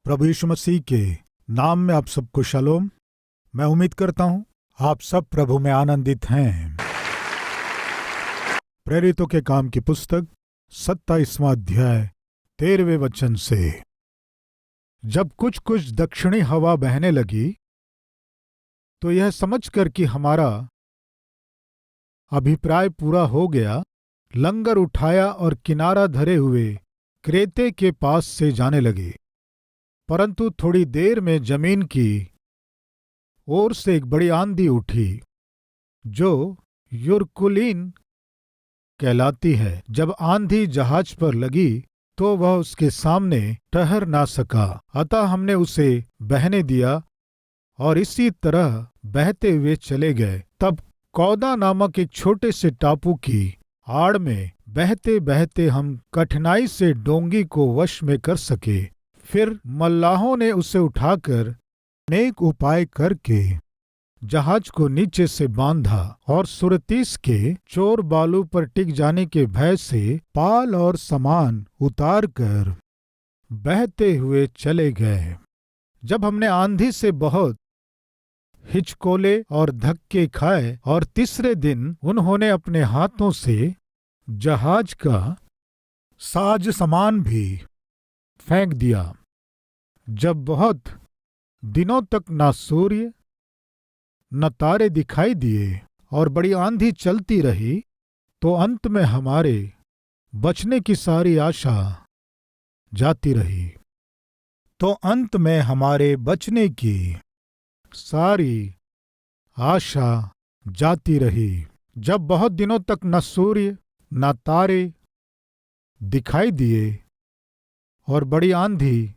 प्रभु यीशु मसीह के नाम में आप सबको शालोम। मैं उम्मीद करता हूं आप सब प्रभु में आनंदित हैं। प्रेरितों के काम की पुस्तक 27वां अध्याय 13वें वचन से। जब कुछ कुछ दक्षिणी हवा बहने लगी तो यह समझकर कि हमारा अभिप्राय पूरा हो गया, लंगर उठाया और किनारा धरे हुए क्रेते के पास से जाने लगे। परंतु थोड़ी देर में जमीन की ओर से एक बड़ी आंधी उठी जो युरकुलीन कहलाती है। जब आंधी जहाज पर लगी तो वह उसके सामने ठहर ना सका, अतः हमने उसे बहने दिया और इसी तरह बहते हुए चले गए। तब कौदा नामक एक छोटे से टापू की आड़ में बहते बहते हम कठिनाई से डोंगी को वश में कर सके। फिर मल्लाहों ने उसे उठाकर अनेक उपाय करके जहाज को नीचे से बांधा और सुरतीस के चोर बालू पर टिक जाने के भय से पाल और सामान उतार कर बहते हुए चले गए। जब हमने आंधी से बहुत हिचकोले और धक्के खाए और तीसरे दिन उन्होंने अपने हाथों से जहाज का साज सामान भी फेंक दिया। जब बहुत दिनों तक न सूर्य न तारे दिखाई दिए और बड़ी आंधी चलती रही, तो अंत में हमारे बचने की सारी आशा जाती रही। जब बहुत दिनों तक न सूर्य न तारे दिखाई दिए और बड़ी आंधी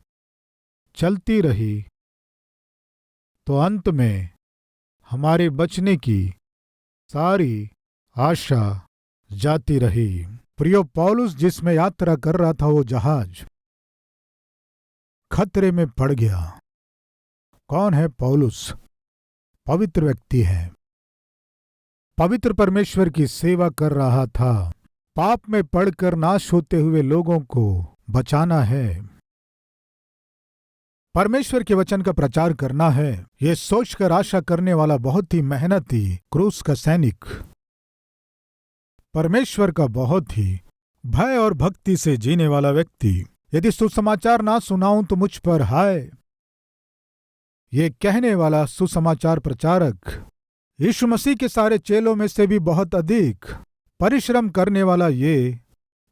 चलती रही, तो अंत में हमारे बचने की सारी आशा जाती रही। प्रियो, पौलुस जिसमें यात्रा कर रहा था वो जहाज खतरे में पड़ गया। कौन है पौलुस? पवित्र व्यक्ति है, पवित्र परमेश्वर की सेवा कर रहा था। पाप में पड़कर नाश होते हुए लोगों को बचाना है, परमेश्वर के वचन का प्रचार करना है, ये सोचकर आशा करने वाला बहुत ही मेहनती क्रूस का सैनिक, परमेश्वर का बहुत ही भय और भक्ति से जीने वाला व्यक्ति। यदि सुसमाचार ना सुनाऊं तो मुझ पर हाय, ये कहने वाला सुसमाचार प्रचारक, यीशु मसीह के सारे चेलों में से भी बहुत अधिक परिश्रम करने वाला ये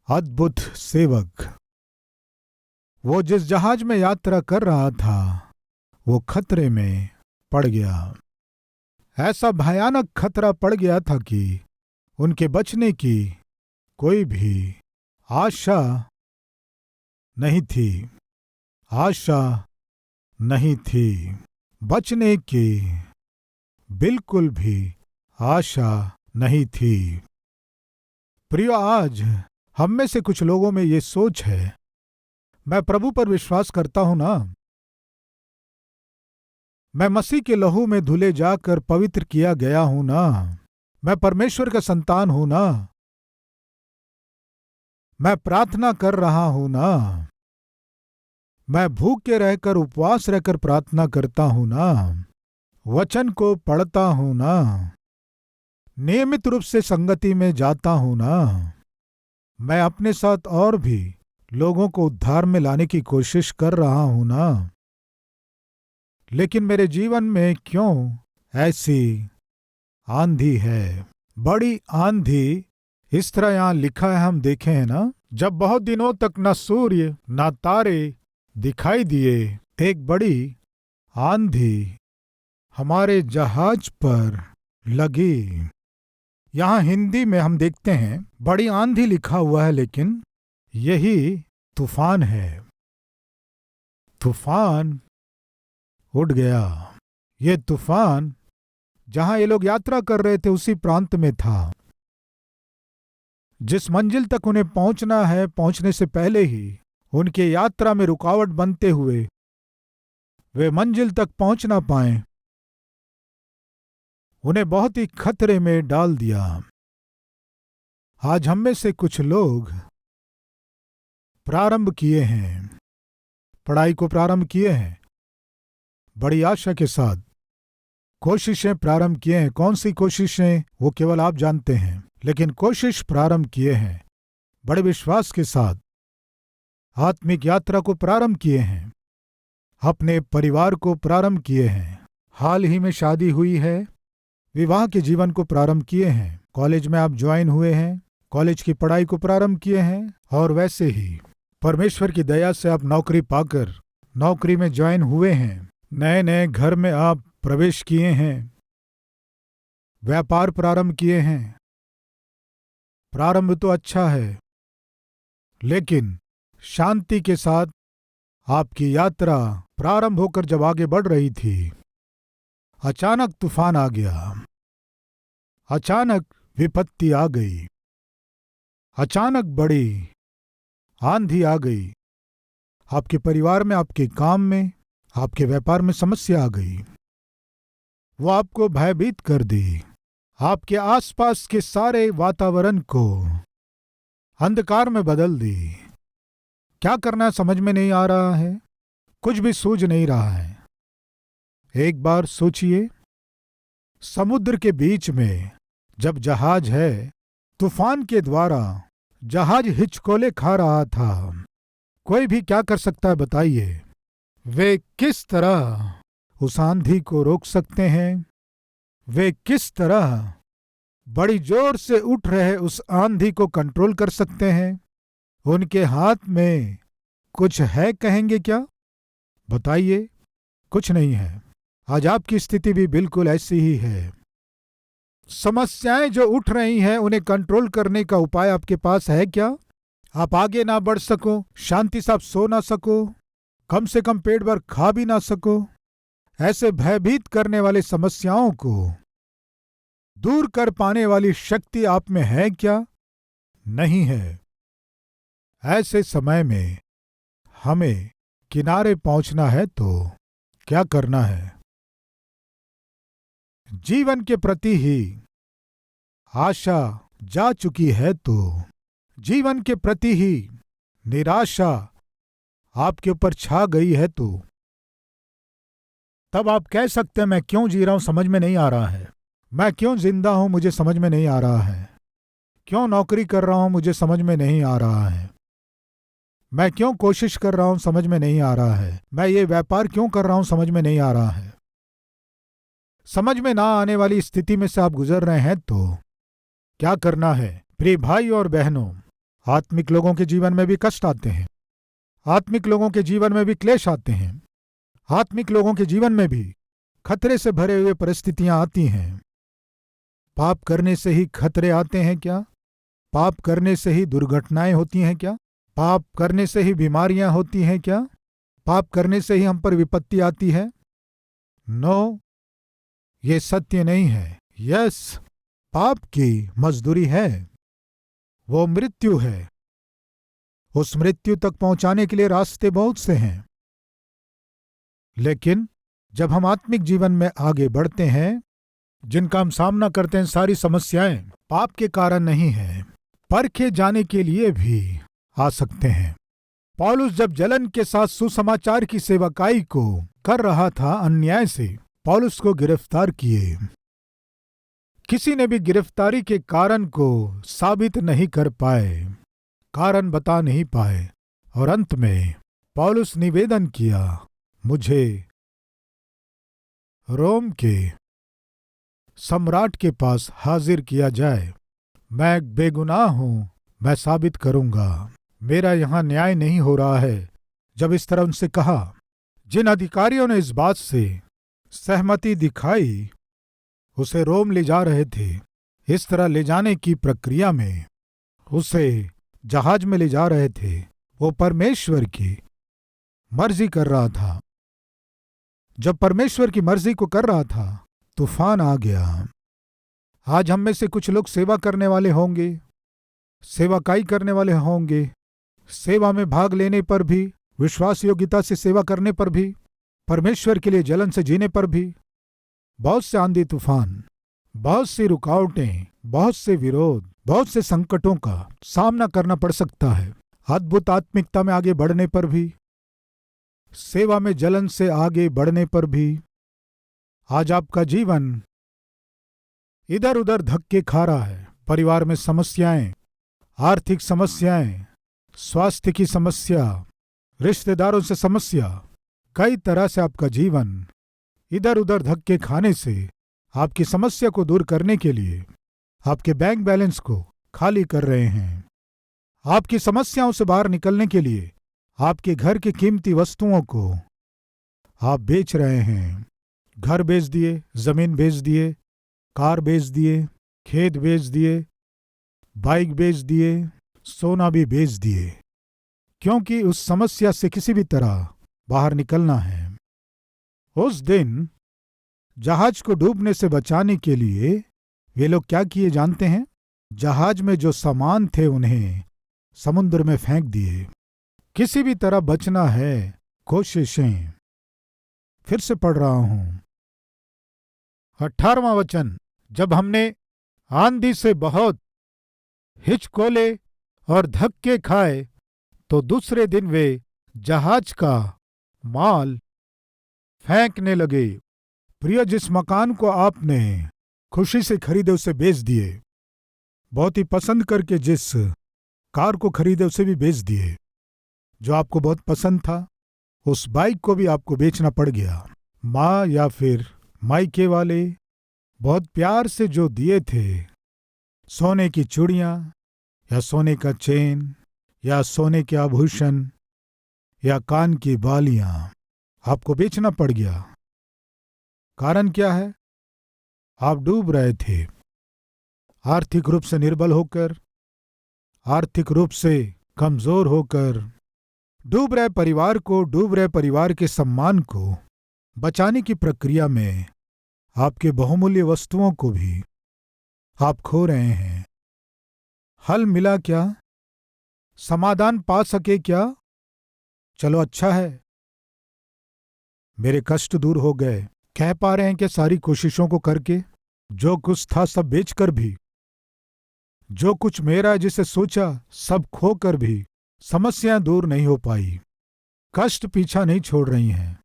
अद्भुत सेवक, वो जिस जहाज में यात्रा कर रहा था वो खतरे में पड़ गया। ऐसा भयानक खतरा पड़ गया था कि उनके बचने की कोई भी आशा नहीं थी, बचने की बिल्कुल भी आशा नहीं थी। प्रियो, आज हम में से कुछ लोगों में ये सोच है, मैं प्रभु पर विश्वास करता हूं ना, मैं मसीह के लहू में धुले जाकर पवित्र किया गया हूं ना, मैं परमेश्वर का संतान हूं ना, मैं प्रार्थना कर रहा हूं ना, मैं भूखे रहकर उपवास रहकर प्रार्थना करता हूं ना, वचन को पढ़ता हूं ना, नियमित रूप से संगति में जाता हूं ना, मैं अपने साथ और भी लोगों को उद्धार में लाने की कोशिश कर रहा हूं ना, लेकिन मेरे जीवन में क्यों ऐसी आंधी है, बड़ी आंधी। इस तरह यहां लिखा है, हम देखे हैं ना, जब बहुत दिनों तक न सूर्य न तारे दिखाई दिए, एक बड़ी आंधी हमारे जहाज पर लगी। यहां हिंदी में हम देखते हैं बड़ी आंधी लिखा हुआ है, लेकिन यही तूफान है। तूफान उठ गया। ये तूफान जहां ये लोग यात्रा कर रहे थे उसी प्रांत में था। जिस मंजिल तक उन्हें पहुंचना है, पहुंचने से पहले ही उनके यात्रा में रुकावट बनते हुए वे मंजिल तक पहुंच ना पाए, उन्हें बहुत ही खतरे में डाल दिया। आज हम में से कुछ लोग प्रारंभ किए हैं, पढ़ाई को प्रारंभ किए हैं, बड़ी आशा के साथ कोशिशें प्रारंभ किए हैं। कौन सी कोशिशें वो केवल आप जानते हैं, लेकिन कोशिश प्रारंभ किए हैं, बड़े विश्वास के साथ आत्मिक यात्रा को प्रारंभ किए हैं, अपने परिवार को प्रारंभ किए हैं। हाल ही में शादी हुई है, विवाह के जीवन को प्रारंभ किए हैं, कॉलेज में आप ज्वाइन हुए हैं, कॉलेज की पढ़ाई को प्रारंभ किए हैं, और वैसे ही परमेश्वर की दया से आप नौकरी पाकर नौकरी में ज्वाइन हुए हैं, नए नए घर में आप प्रवेश किए हैं, व्यापार प्रारंभ किए हैं। प्रारंभ तो अच्छा है, लेकिन शांति के साथ आपकी यात्रा प्रारंभ होकर जब आगे बढ़ रही थी, अचानक तूफान आ गया, अचानक विपत्ति आ गई, अचानक बड़ी आंधी आ गई। आपके परिवार में, आपके काम में, आपके व्यापार में समस्या आ गई। वो आपको भयभीत कर दी, आपके आसपास के सारे वातावरण को अंधकार में बदल दी। क्या करना समझ में नहीं आ रहा है, कुछ भी सूझ नहीं रहा है। एक बार सोचिए, समुद्र के बीच में जब जहाज है, तूफान के द्वारा जहाज हिचकोले खा रहा था, कोई भी क्या कर सकता है बताइए? वे किस तरह उस आंधी को रोक सकते हैं? वे किस तरह बड़ी जोर से उठ रहे उस आंधी को कंट्रोल कर सकते हैं? उनके हाथ में कुछ है कहेंगे क्या? बताइए, कुछ नहीं है। आज आपकी स्थिति भी बिल्कुल ऐसी ही है। समस्याएं जो उठ रही हैं, उन्हें कंट्रोल करने का उपाय आपके पास है क्या? आप आगे ना बढ़ सको, शांति से आप सो ना सको, कम से कम पेट भर खा भी ना सको, ऐसे भयभीत करने वाली समस्याओं को दूर कर पाने वाली शक्ति आप में है क्या? नहीं है। ऐसे समय में हमें किनारे पहुंचना है तो क्या करना है? जीवन के प्रति ही आशा जा चुकी है तो, जीवन के प्रति ही निराशा आपके ऊपर छा गई है तो, तब आप कह सकते हैं मैं क्यों जी रहा हूं समझ में नहीं आ रहा है, मैं क्यों जिंदा हूं मुझे समझ में नहीं आ रहा है, क्यों नौकरी कर रहा हूं मुझे समझ में नहीं आ रहा है, मैं क्यों कोशिश कर रहा हूं समझ में नहीं आ रहा है, मैं ये व्यापार क्यों कर रहा हूं समझ में नहीं आ रहा है। समझ में ना आने वाली स्थिति में से आप गुजर रहे हैं तो क्या करना है? प्रिय भाई और बहनों, आत्मिक लोगों के जीवन में भी कष्ट आते हैं, आत्मिक लोगों के जीवन में भी क्लेश आते हैं, आत्मिक लोगों के जीवन में भी खतरे से भरे हुए परिस्थितियां आती हैं। पाप करने से ही खतरे आते हैं क्या? पाप करने से ही दुर्घटनाएं होती हैं क्या? पाप करने से ही बीमारियां होती हैं क्या? पाप करने से ही हम पर विपत्ति आती है? नो, ये सत्य नहीं है। यस, पाप की मजदूरी है, वो मृत्यु है। उस मृत्यु तक पहुंचाने के लिए रास्ते बहुत से हैं, लेकिन जब हम आत्मिक जीवन में आगे बढ़ते हैं, जिनका हम सामना करते हैं, सारी समस्याएं पाप के कारण नहीं है, परखे जाने के लिए भी आ सकते हैं। पौलुस जब जलन के साथ सुसमाचार की सेवकाई को कर रहा था, अन्याय से पौलुस को गिरफ्तार किए। किसी ने भी गिरफ्तारी के कारण को साबित नहीं कर पाए, कारण बता नहीं पाए, और अंत में पौलुस निवेदन किया, मुझे रोम के सम्राट के पास हाजिर किया जाए। मैं बेगुनाह हूं, मैं साबित करूंगा, मेरा यहां न्याय नहीं हो रहा है। जब इस तरह उनसे कहा, जिन अधिकारियों ने इस बात से सहमति दिखाई, उसे रोम ले जा रहे थे। इस तरह ले जाने की प्रक्रिया में उसे जहाज में ले जा रहे थे। वो परमेश्वर की मर्जी कर रहा था। जब परमेश्वर की मर्जी को कर रहा था, तूफान आ गया। आज हम में से कुछ लोग सेवा करने वाले होंगे, सेवाकाई करने वाले होंगे, सेवा में भाग लेने पर भी, विश्वास योग्यता से सेवा करने पर भी, परमेश्वर के लिए जलन से जीने पर भी बहुत से आंधी तूफान, बहुत सी रुकावटें, बहुत से विरोध, बहुत से संकटों का सामना करना पड़ सकता है। अद्भुत आत्मिकता में आगे बढ़ने पर भी, सेवा में जलन से आगे बढ़ने पर भी आज आपका जीवन इधर उधर धक्के खा रहा है। परिवार में समस्याएं, आर्थिक समस्याएं, स्वास्थ्य की समस्या, रिश्तेदारों से समस्या, कई तरह से आपका जीवन इधर उधर धक्के खाने से आपकी समस्या को दूर करने के लिए आपके बैंक बैलेंस को खाली कर रहे हैं। आपकी समस्याओं से बाहर निकलने के लिए आपके घर की कीमती वस्तुओं को आप बेच रहे हैं। घर बेच दिए, जमीन बेच दिए, कार बेच दिए, खेत बेच दिए, बाइक बेच दिए, सोना भी बेच दिए, क्योंकि उस समस्या से किसी भी तरह बाहर निकलना है। उस दिन जहाज को डूबने से बचाने के लिए वे लोग क्या किए जानते हैं? जहाज में जो सामान थे उन्हें समुद्र में फेंक दिए। किसी भी तरह बचना है, कोशिशें। फिर से पढ़ रहा हूं 18वां वचन। जब हमने आंधी से बहुत हिचकोले और धक्के खाए तो दूसरे दिन वे जहाज का माल फेंकने लगे। प्रिय, जिस मकान को आपने खुशी से खरीदे उसे बेच दिए। बहुत ही पसंद करके जिस कार को खरीदे उसे भी बेच दिए। जो आपको बहुत पसंद था उस बाइक को भी आपको बेचना पड़ गया। माँ या फिर मायके वाले बहुत प्यार से जो दिए थे, सोने की चूड़ियाँ या सोने का चेन या सोने के आभूषण या कान की बालियां आपको बेचना पड़ गया। कारण क्या है? आप डूब रहे थे। आर्थिक रूप से निर्बल होकर, आर्थिक रूप से कमजोर होकर, डूब रहे परिवार को, डूब रहे परिवार के सम्मान को बचाने की प्रक्रिया में आपके बहुमूल्य वस्तुओं को भी आप खो रहे हैं। हल मिला क्या? समाधान पा सके क्या? चलो अच्छा है, मेरे कष्ट दूर हो गए। कह पा रहे हैं कि सारी कोशिशों को करके, जो कुछ था सब बेचकर भी, जो कुछ मेरा जिसे सोचा सब खोकर भी समस्याएं दूर नहीं हो पाई। कष्ट पीछा नहीं छोड़ रही हैं,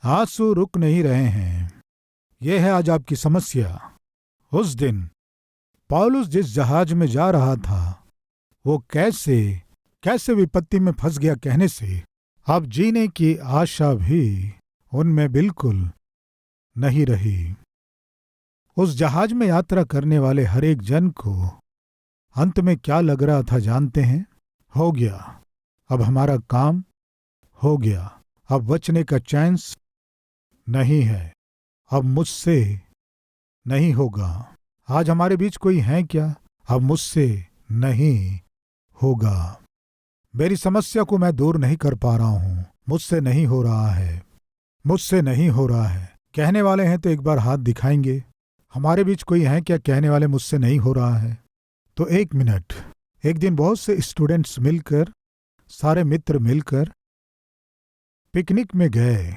आंसू रुक नहीं रहे हैं। यह है आज आपकी समस्या। उस दिन पौलुस जिस जहाज में जा रहा था वो कैसे विपत्ति में फंस गया कहने से अब जीने की आशा भी उनमें बिल्कुल नहीं रही। उस जहाज में यात्रा करने वाले हर एक जन को अंत में क्या लग रहा था जानते हैं? हो गया, अब हमारा काम हो गया, अब बचने का चांस नहीं है, अब मुझसे नहीं होगा। आज हमारे बीच कोई है क्या? अब मुझसे नहीं होगा। मेरी समस्या को मैं दूर नहीं कर पा रहा हूं, मुझसे नहीं हो रहा है, मुझसे नहीं हो रहा है। कहने वाले हैं तो एक बार हाथ दिखाएंगे। हमारे बीच कोई है क्या कहने वाले मुझसे नहीं हो रहा है? तो एक मिनट। एक दिन बहुत से स्टूडेंट्स मिलकर, सारे मित्र मिलकर पिकनिक में गए।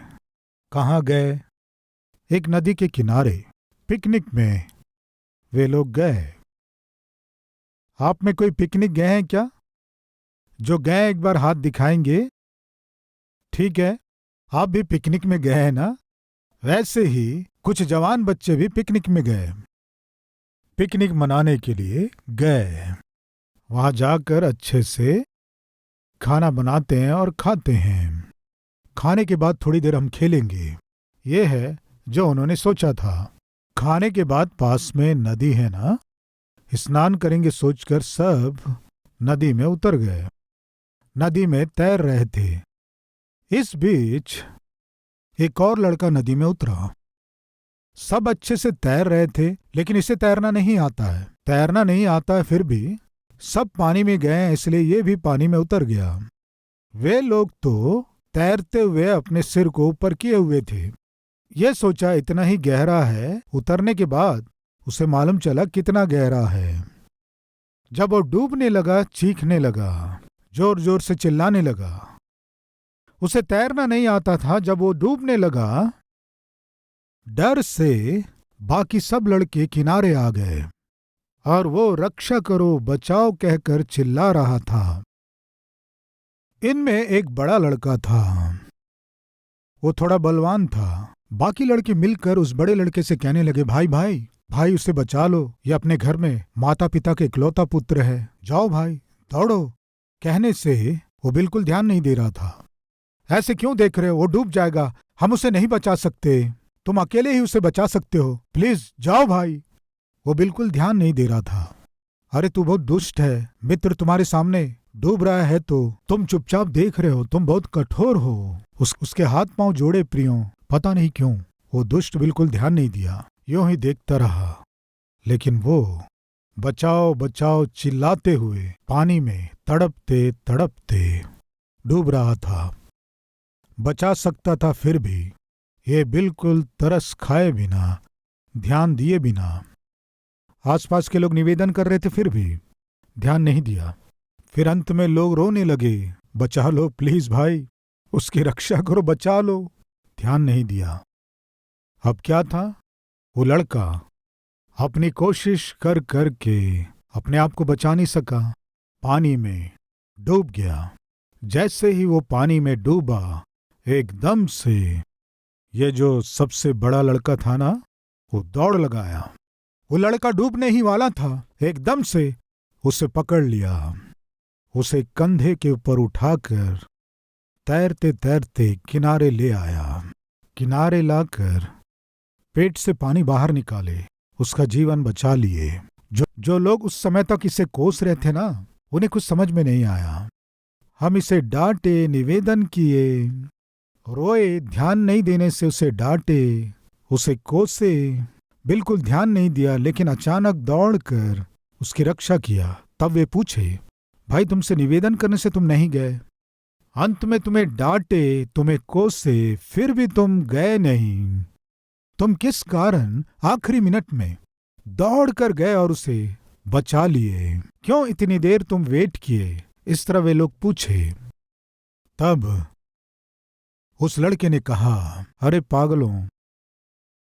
कहाँ गए? एक नदी के किनारे पिकनिक में वे लोग गए। आप में कोई पिकनिक गए हैं क्या? जो गए एक बार हाथ दिखाएंगे। ठीक है, आप भी पिकनिक में गए हैं ना? वैसे ही कुछ जवान बच्चे भी पिकनिक में गए, पिकनिक मनाने के लिए गए। वहां जाकर अच्छे से खाना बनाते हैं और खाते हैं। खाने के बाद थोड़ी देर हम खेलेंगे। ये है जो उन्होंने सोचा था। खाने के बाद पास में नदी है ना, स्नान करेंगे सोचकर सब नदी में उतर गए। नदी में तैर रहे थे। इस बीच एक और लड़का नदी में उतरा। सब अच्छे से तैर रहे थे, लेकिन इसे तैरना नहीं आता है। तैरना नहीं आता है, फिर भी सब पानी में गए, इसलिए ये भी पानी में उतर गया। वे लोग तो तैरते हुए अपने सिर को ऊपर किए हुए थे। ये सोचा इतना ही गहरा है। उतरने के बाद उसे मालूम चला कितना गहरा है। जब वो डूबने लगा, चीखने लगा, जोर जोर से चिल्लाने लगा। उसे तैरना नहीं आता था। जब वो डूबने लगा, डर से बाकी सब लड़के किनारे आ गए और वो रक्षा करो, बचाओ कहकर चिल्ला रहा था। इनमें एक बड़ा लड़का था। वो थोड़ा बलवान था। बाकी लड़के मिलकर उस बड़े लड़के से कहने लगे, भाई भाई भाई उसे बचा लो, ये अपने घर में माता पिता के इकलौता पुत्र है, जाओ भाई दौड़ो। कहने से वो बिल्कुल ध्यान नहीं दे रहा था। ऐसे क्यों देख रहे हो, वो डूब जाएगा, हम उसे नहीं बचा सकते, तुम अकेले ही उसे बचा सकते हो, प्लीज जाओ भाई। वो बिल्कुल ध्यान नहीं दे रहा था। अरे तू बहुत दुष्ट है, मित्र तुम्हारे सामने डूब रहा है तो तुम चुपचाप देख रहे हो, तुम बहुत कठोर हो। उसके हाथ पांव जोड़े प्रियो, पता नहीं क्यों वो दुष्ट बिल्कुल ध्यान नहीं दिया, यूं ही देखता रहा। लेकिन वो बचाओ बचाओ चिल्लाते हुए पानी में तड़पते तड़पते डूब रहा था। बचा सकता था, फिर भी ये बिल्कुल तरस खाए बिना, ध्यान दिए बिना। आसपास के लोग निवेदन कर रहे थे, फिर भी ध्यान नहीं दिया। फिर अंत में लोग रोने लगे, बचा लो प्लीज भाई, उसकी रक्षा करो, बचा लो। ध्यान नहीं दिया। अब क्या था, वो लड़का अपनी कोशिश कर कर के अपने आप को बचा नहीं सका, पानी में डूब गया। जैसे ही वो पानी में डूबा, एकदम से ये जो सबसे बड़ा लड़का था ना, वो दौड़ लगाया। वो लड़का डूबने ही वाला था, एकदम से उसे पकड़ लिया, उसे कंधे के ऊपर उठाकर तैरते तैरते किनारे ले आया। किनारे लाकर पेट से पानी बाहर निकाले, उसका जीवन बचा लिए। जो लोग उस समय तक इसे कोस रहे थे ना, उन्हें कुछ समझ में नहीं आया। हम इसे डांटे, निवेदन किए, रोए, ध्यान नहीं देने से उसे डांटे, उसे कोसे, बिल्कुल ध्यान नहीं दिया। लेकिन अचानक दौड़कर उसकी रक्षा किया। तब वे पूछे, भाई तुमसे निवेदन करने से तुम नहीं गए, अंत में तुम्हें डांटे, तुम्हें कोसे, फिर भी तुम गए नहीं। तुम किस कारण आखिरी मिनट में दौड़ कर गए और उसे बचा लिए? क्यों इतनी देर तुम वेट किए? इस तरह वे लोग पूछे। तब उस लड़के ने कहा, अरे पागलों,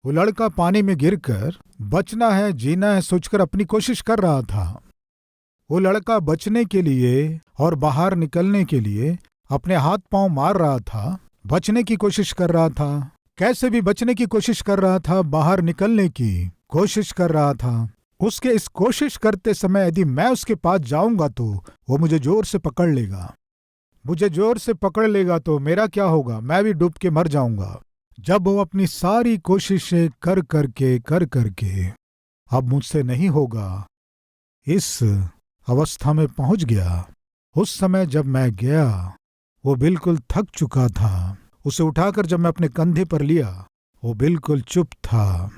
वो लड़का पानी में गिरकर बचना है, जीना है सोचकर अपनी कोशिश कर रहा था। वो लड़का बचने के लिए और बाहर निकलने के लिए अपने हाथ पांव मार रहा था, बचने की कोशिश कर रहा था, कैसे भी बचने की कोशिश कर रहा था, बाहर निकलने की कोशिश कर रहा था। उसके इस कोशिश करते समय यदि मैं उसके पास जाऊंगा तो वो मुझे जोर से पकड़ लेगा, मुझे जोर से पकड़ लेगा तो मेरा क्या होगा, मैं भी डूब के मर जाऊंगा। जब वो अपनी सारी कोशिशें कर करके अब मुझसे नहीं होगा, इस अवस्था में पहुंच गया। उस समय जब मैं गया, वो बिल्कुल थक चुका था। उसे उठाकर जब मैं अपने कंधे पर लिया, वो बिल्कुल चुप था।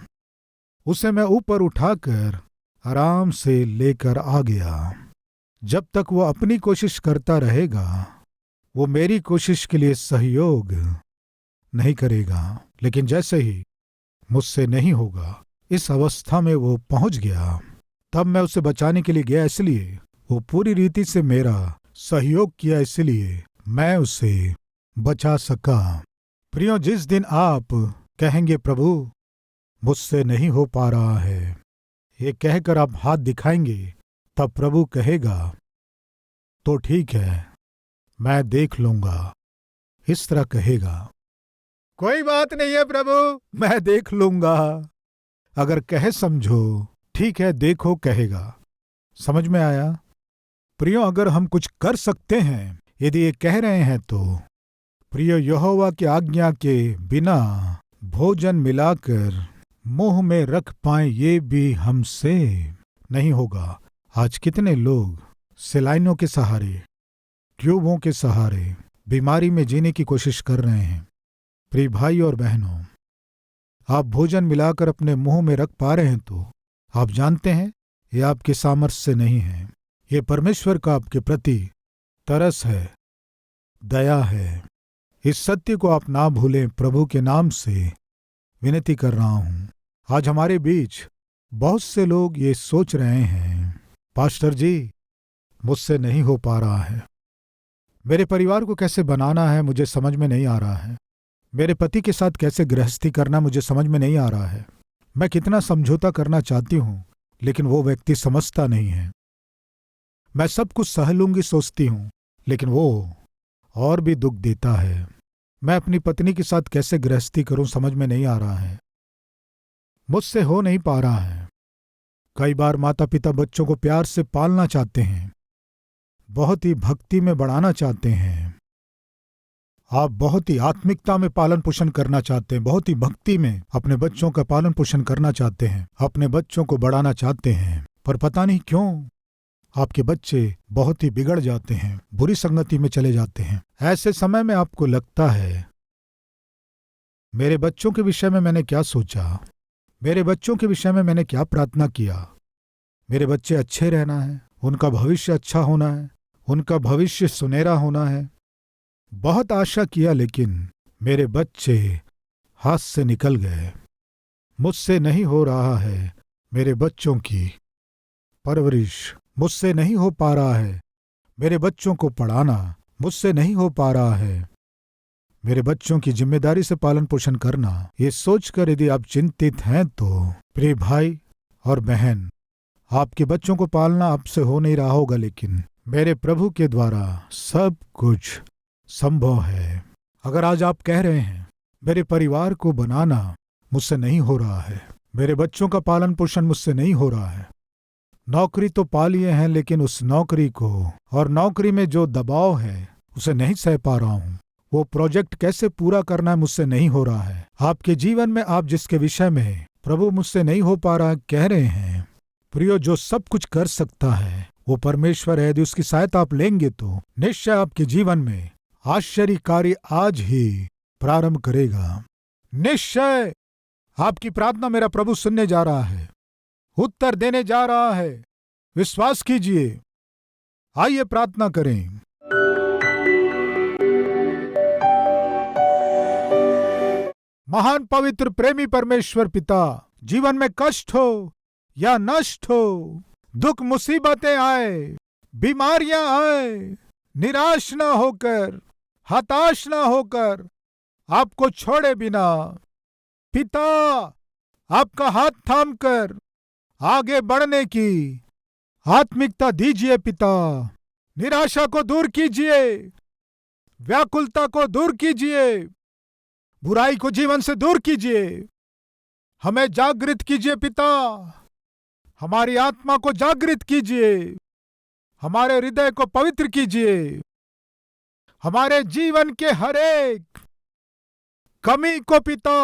उसे मैं ऊपर उठाकर आराम से लेकर आ गया। जब तक वो अपनी कोशिश करता रहेगा, वो मेरी कोशिश के लिए सहयोग नहीं करेगा। लेकिन जैसे ही मुझसे नहीं होगा, इस अवस्था में वो पहुंच गया, तब मैं उसे बचाने के लिए गया। इसलिए वो पूरी रीति से मेरा सहयोग किया, इसलिए मैं उसे बचा सका। प्रियो, जिस दिन आप कहेंगे प्रभु मुझसे नहीं हो पा रहा है, ये कहकर आप हाथ दिखाएंगे, तब प्रभु कहेगा तो ठीक है, मैं देख लूंगा। इस तरह कहेगा, कोई बात नहीं है प्रभु, मैं देख लूंगा। अगर कहे समझो, ठीक है देखो कहेगा। समझ में आया? प्रियो, अगर हम कुछ कर सकते हैं, यदि ये कह रहे हैं तो प्रियो, यहोवा की आज्ञा के बिना भोजन मिलाकर मुंह में रख पाए, ये भी हमसे नहीं होगा। आज कितने लोग सेलाइनों के सहारे, ट्यूबों के सहारे बीमारी में जीने की कोशिश कर रहे हैं। प्रिय भाई और बहनों, आप भोजन मिलाकर अपने मुंह में रख पा रहे हैं तो आप जानते हैं ये आपके सामर्थ्य से नहीं है, ये परमेश्वर का आपके प्रति तरस है, दया है। इस सत्य को आप ना भूलें। प्रभु के नाम से विनती कर रहा हूं। आज हमारे बीच बहुत से लोग ये सोच रहे हैं, पास्टर जी मुझसे नहीं हो पा रहा है, मेरे परिवार को कैसे बनाना है मुझे समझ में नहीं आ रहा है, मेरे पति के साथ कैसे गृहस्थी करना मुझे समझ में नहीं आ रहा है, मैं कितना समझौता करना चाहती हूं लेकिन वो व्यक्ति समझता नहीं है, मैं सब कुछ सह लूंगी सोचती हूं लेकिन वो और भी दुख देता है। मैं अपनी पत्नी के साथ कैसे गृहस्थी करूं समझ में नहीं आ रहा है। मुझसे हो नहीं पा रहा है। कई बार माता पिता बच्चों को प्यार से पालना चाहते हैं, बहुत ही भक्ति में बढ़ाना चाहते हैं। आप बहुत ही आत्मिकता में पालन पोषण करना चाहते हैं, बहुत ही भक्ति में अपने बच्चों का पालन पोषण करना चाहते हैं, अपने बच्चों को बढ़ाना चाहते हैं, पर पता नहीं क्यों आपके बच्चे बहुत ही बिगड़ जाते हैं, बुरी संगति में चले जाते हैं। ऐसे समय में आपको लगता है, मेरे बच्चों के विषय में मैंने क्या सोचा, मेरे बच्चों के विषय में मैंने क्या प्रार्थना किया। मेरे बच्चे अच्छे रहना है, उनका भविष्य अच्छा होना है, उनका भविष्य सुनहरा होना है। बहुत आशा किया, लेकिन मेरे बच्चे हाथ से निकल गए। मुझसे नहीं हो रहा है मेरे बच्चों की परवरिश, मुझसे नहीं हो पा रहा है मेरे बच्चों को पढ़ाना, मुझसे नहीं हो पा रहा है मेरे बच्चों की जिम्मेदारी से पालन पोषण करना। ये सोचकर यदि आप चिंतित हैं तो प्रिय भाई और बहन, आपके बच्चों को पालना आपसे हो नहीं रहा होगा, लेकिन मेरे प्रभु के द्वारा सब कुछ संभव है। अगर आज आप कह रहे हैं, मेरे परिवार को बनाना मुझसे नहीं हो रहा है, मेरे बच्चों का पालन पोषण मुझसे नहीं हो रहा है, नौकरी तो पा लिए हैं लेकिन उस नौकरी को और नौकरी में जो दबाव है उसे नहीं सह पा रहा हूं, वो प्रोजेक्ट कैसे पूरा करना है मुझसे नहीं हो रहा है। आपके जीवन में आप जिसके विषय में प्रभु मुझसे नहीं हो पा रहा कह रहे हैं, प्रियो, जो सब कुछ कर सकता है वो परमेश्वर है। यदि उसकी सहायता आप लेंगे तो निश्चय आपके जीवन में आश्चर्य कार्य आज ही प्रारंभ करेगा। निश्चय आपकी प्रार्थना मेरा प्रभु सुनने जा रहा है, उत्तर देने जा रहा है। विश्वास कीजिए। आइए प्रार्थना करें। महान पवित्र प्रेमी परमेश्वर पिता, जीवन में कष्ट हो या नष्ट हो, दुख मुसीबतें आए, बीमारियां आए, निराश ना होकर, हताश ना होकर, आपको छोड़े बिना पिता आपका हाथ थामकर आगे बढ़ने की आत्मिकता दीजिए। पिता, निराशा को दूर कीजिए, व्याकुलता को दूर कीजिए, बुराई को जीवन से दूर कीजिए। हमें जागृत कीजिए पिता, हमारी आत्मा को जागृत कीजिए, हमारे हृदय को पवित्र कीजिए, हमारे जीवन के हर एक कमी को पिता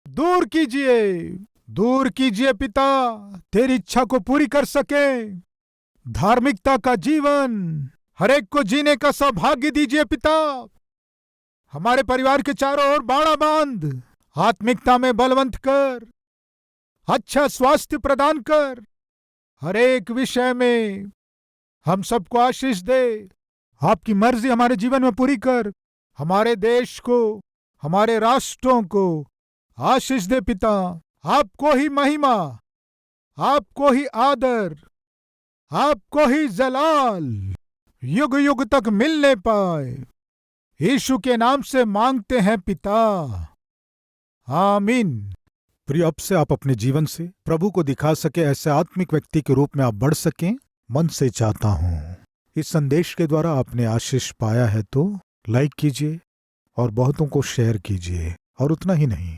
दूर कीजिए, दूर कीजिए पिता, तेरी इच्छा को पूरी कर सके। धार्मिकता का जीवन हर एक को जीने का सौभाग्य दीजिए पिता। हमारे परिवार के चारों ओर बाड़ा बांध, आत्मिकता में बलवंत कर, अच्छा स्वास्थ्य प्रदान कर, हर एक विषय में हम सबको आशीष दे। आपकी मर्जी हमारे जीवन में पूरी कर, हमारे देश को, हमारे राष्ट्रों को आशीष दे पिता। आपको ही महिमा, आपको ही आदर, आपको ही जलाल युग युग तक मिलने पाए, यीशु के नाम से मांगते हैं पिता, आमीन। प्रिय, अब से आप अपने जीवन से प्रभु को दिखा सके, ऐसे आत्मिक व्यक्ति के रूप में आप बढ़ सकें, मन से चाहता हूं। इस संदेश के द्वारा आपने आशीष पाया है तो लाइक कीजिए और बहुतों को शेयर कीजिए, और उतना ही नहीं,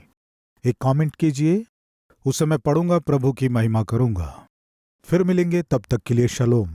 एक कमेंट कीजिए, उसे मैं पढ़ूंगा, प्रभु की महिमा करूंगा। फिर मिलेंगे, तब तक के लिए शलोम।